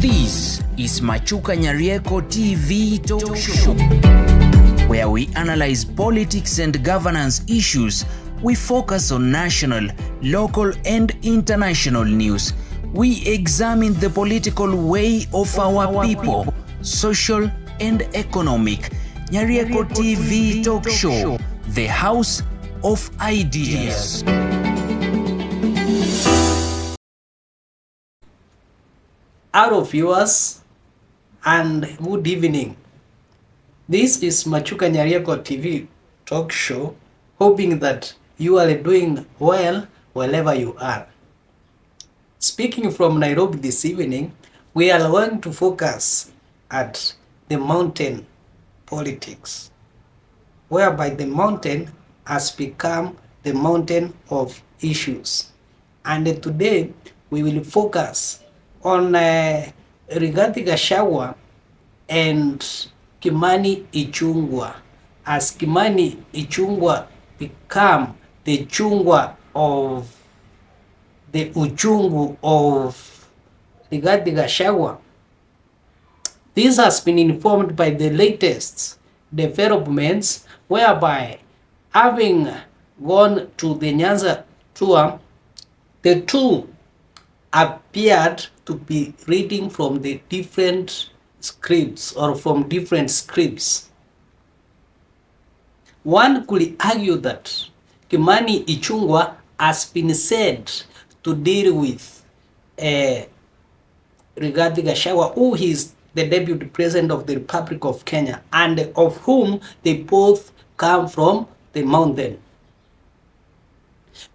This is Machuka Nyarieko TV Talk Show, where we analyze politics and governance issues. We focus on national, local, and international news. We examine the political way of our people, social and economic. Nyarieko TV Talk Show, the house of ideas. Hello viewers and good evening. This is Machuka Nyarieko TV Talk Show, hoping that you are doing well wherever you are. Speaking from Nairobi this evening, we are going to focus at the mountain politics, whereby the mountain has become the mountain of issues. And today we will focus on Gachagua and Kimani Ichungwa, as Kimani Ichungwa become the chungwa of the uchungu of Gachagua. This has been informed by the latest developments, whereby having gone to the Nyanza tour, the two appeared to be reading from the different scripts or from different scripts. One could argue that Kimani Ichungwa has been said to deal with Gachagua, who is the Deputy President of the Republic of Kenya, and of whom they both come from the mountain.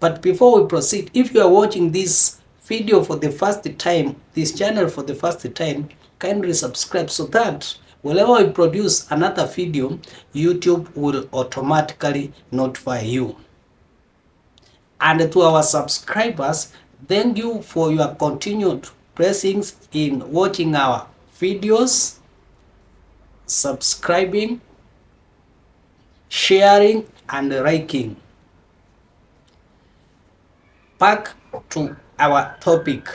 But before we proceed, if you are watching this video for the first time, this channel for the first time, kindly subscribe so that whenever we produce another video, YouTube will automatically notify you. And to our subscribers, thank you for your continued blessings in watching our videos, subscribing, sharing, and liking. Back to our topic.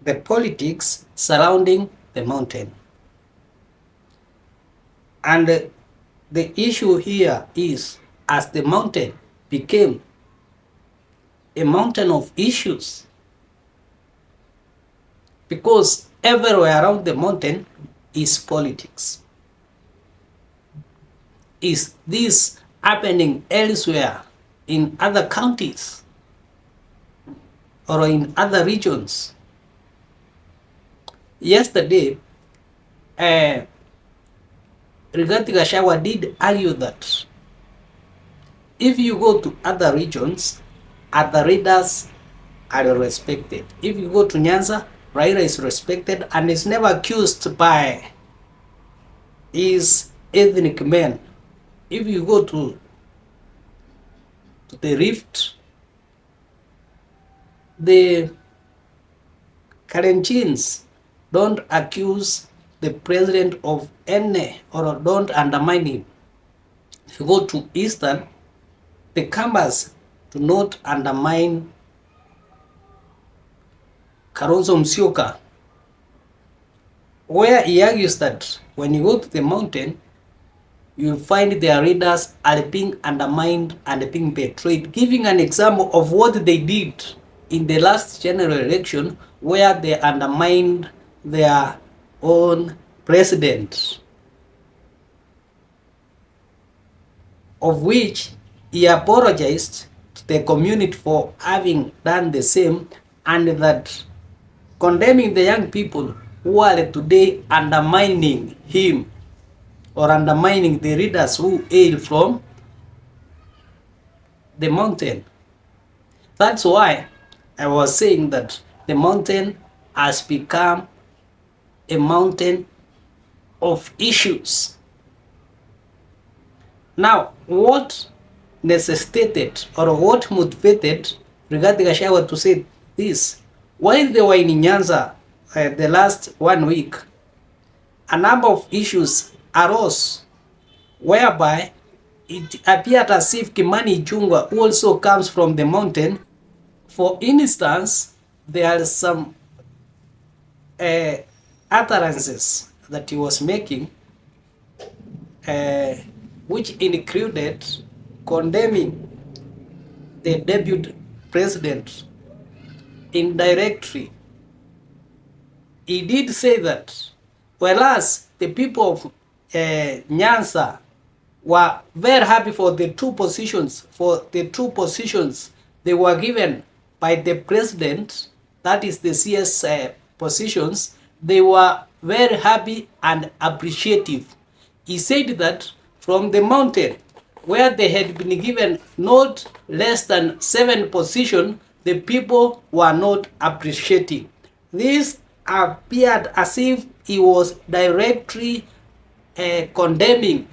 The politics surrounding the mountain. And the issue here is, as the mountain became a mountain of issues, because everywhere around the mountain is politics. Is this happening elsewhere in other counties or in other regions? Yesterday, Gachagua did argue that if you go to other regions, other leaders are respected. If you go to Nyanza, Raila is respected and is never accused by his ethnic men. If you go to the Rift, the Kalenjins don't accuse the president of any, or don't undermine him. If you go to Eastern, the Kambas do not undermine Kalonzo Musyoka, where he argues that when you go to the mountain, you will find their leaders are being undermined and being betrayed, giving an example of what they did in the last general election, where they undermined their own president, of which he apologized to the community for having done the same, and that condemning the young people who are today undermining him or undermining the leaders who hail from the mountain. That's why I was saying that the mountain has become a mountain of issues. Now, what necessitated or what motivated Gachagua to say this? While they were in Nyanza the last 1 week, a number of issues arose, whereby it appeared as if Kimani Ichungwa, who also comes from the mountain, For instance, there are some utterances that he was making, which included condemning the deputy president indirectly. He did say that, whereas the people of Nyanza were very happy for the two positions, they were given by the president, that is the CS positions, they were very happy and appreciative. He said that from the mountain, where they had been given not less than 7 positions, the people were not appreciating. This appeared as if he was directly condemning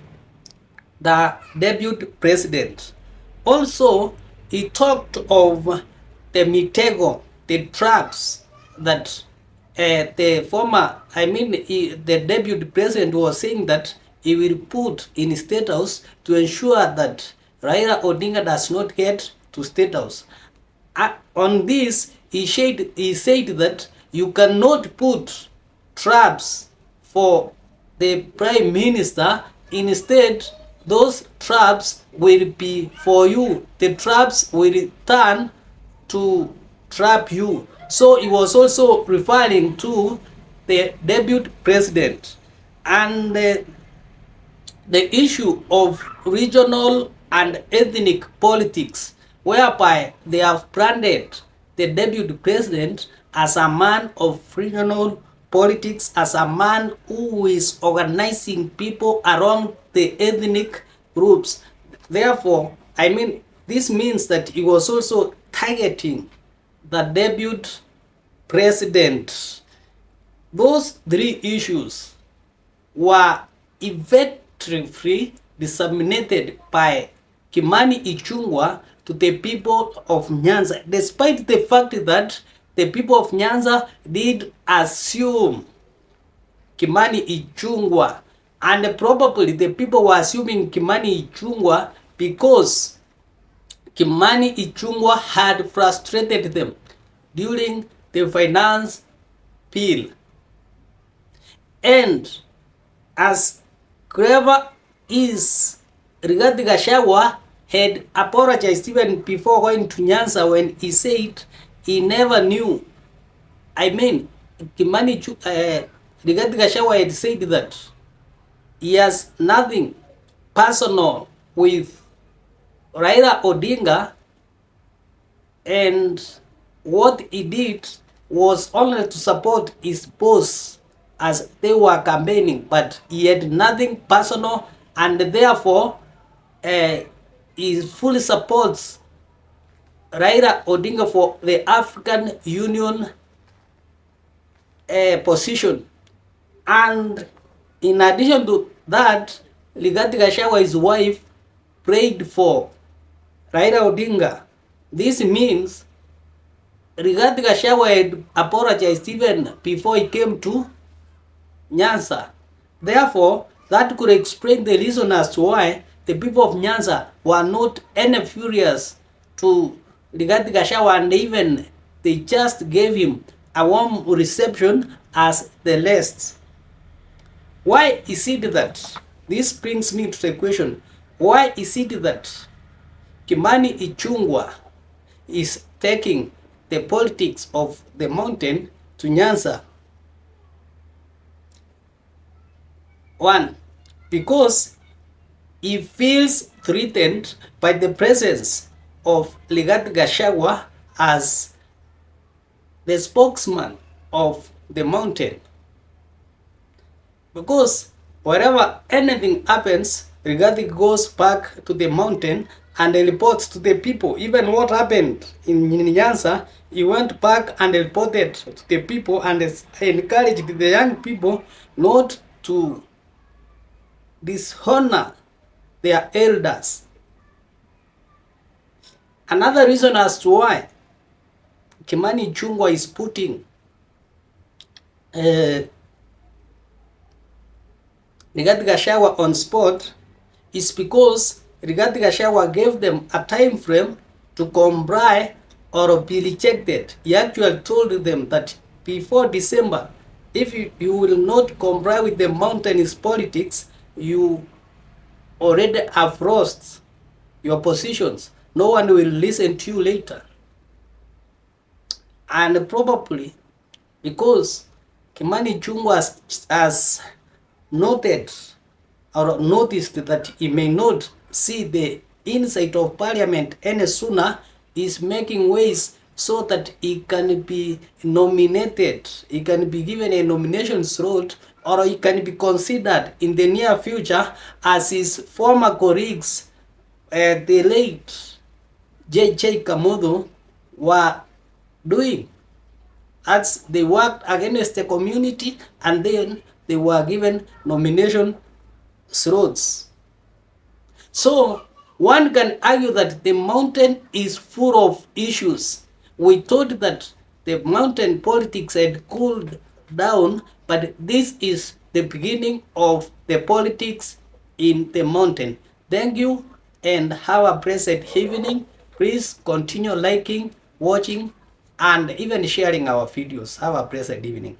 the deputy president. Also, he talked of the mitego, the traps that the deputy president was saying that he will put in State House to ensure that Raila Odinga does not get to State House. On this, he said that you cannot put traps for the prime minister. Instead, those traps will be for you. The traps will turn to trap you. So he was also referring to the deputy president and the issue of regional and ethnic politics, whereby they have branded the deputy president as a man of regional politics, as a man who is organizing people around the ethnic groups. Therefore, this means that he was also targeting the deputy president. Those 3 issues were effectively disseminated by Kimani Ichungwa to the people of Nyanza, despite the fact that the people of Nyanza did assume Kimani Ichungwa, and probably the people were assuming Kimani Ichungwa because Kimani Ichungwa had frustrated them during the finance bill. And as clever is, Rigathi Gachagua had apologized even before going to Nyanza when he said he never knew. Rigathi Gachagua had said that he has nothing personal with Raila Odinga, and what he did was only to support his boss as they were campaigning, but he had nothing personal, and therefore he fully supports Raila Odinga for the African Union position. And in addition to that, Rigathi Gachagua, his wife, prayed for Raila Odinga. This means Rigathi Gachagua had apologized even before he came to Nyanza. Therefore, that could explain the reason as to why the people of Nyanza were not any furious to Rigathi Gachagua, and even they just gave him a warm reception as the last. Why is it that? This brings me to the question, why is it that Kimani Ichungwa is taking the politics of the mountain to Nyanza? 1. Because he feels threatened by the presence of Rigathi Gachagua as the spokesman of the mountain. Because wherever anything happens, Rigathi goes back to the mountain and reports to the people. Even what happened in Nyanza, he went back and reported to the people and encouraged the young people not to dishonor their elders. Another reason as to why Kimani Ichungwa is putting Rigathi Gachagua on spot is because Rigathi Gachagua gave them a time frame to comply or be rejected. He actually told them that before December, if you will not comply with the mountain's politics, you already have lost your positions. No one will listen to you later. And probably because Kimani Ichungwa has noted or noticed that he may not see the inside of parliament any sooner, is making ways so that he can be nominated, he can be given a nomination slot, or he can be considered in the near future as his former colleagues, the late J.J. Kamodo, were doing, as they worked against the community and then they were given nomination slots. So one can argue that the mountain is full of issues. We thought that the mountain politics had cooled down, but this is the beginning of the politics in the mountain. Thank you and have a blessed evening. Please continue liking, watching, and even sharing our videos. Have a blessed evening.